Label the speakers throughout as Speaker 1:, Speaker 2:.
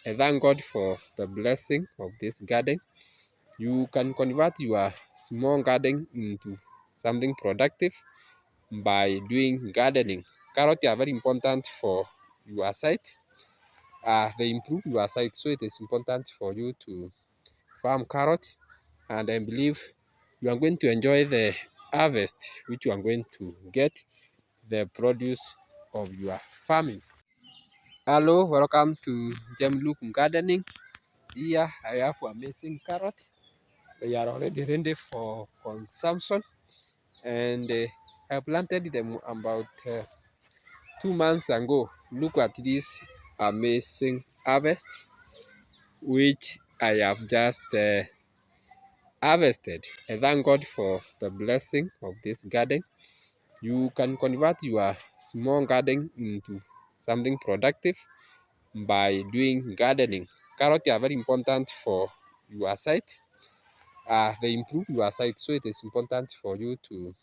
Speaker 1: I thank God for the blessing of this garden. You can convert your small garden into something productive by doing gardening. Carrots are very important for your site. They improve your site, so it is important for you to farm carrots. And I believe you are going to enjoy the harvest which you are going to get the produce of your farming. Hello, welcome to Gemlook Gardening. Here I have amazing carrot. They are already ready for consumption, and I planted them about 2 months ago. Look at this amazing harvest which I have just harvested. I thank God for the blessing of this garden. You can convert your small garden into something productive by doing gardening. Carrots are very important for your site. They improve your site, so it is important for you to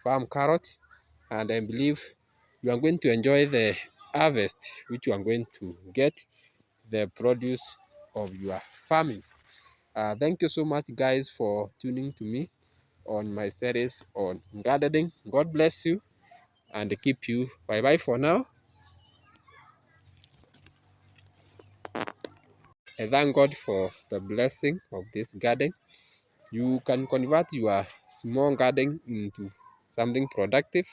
Speaker 1: farm carrots. And I believe you are going to enjoy the harvest which you are going to get the produce of your farming. Thank you so much, guys, for tuning to me on my series on gardening. God bless you and keep you. Bye bye for now. I thank God for the blessing of this garden. You can convert your small garden into something productive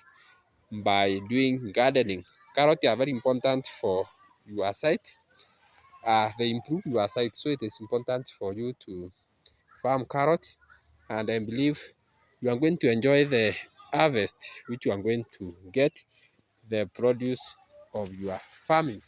Speaker 1: by doing gardening. Carrots are very important for your site. They improve your site, so it is important for you to farm carrots. And I believe you are going to enjoy the harvest which you are going to get the produce of your farming.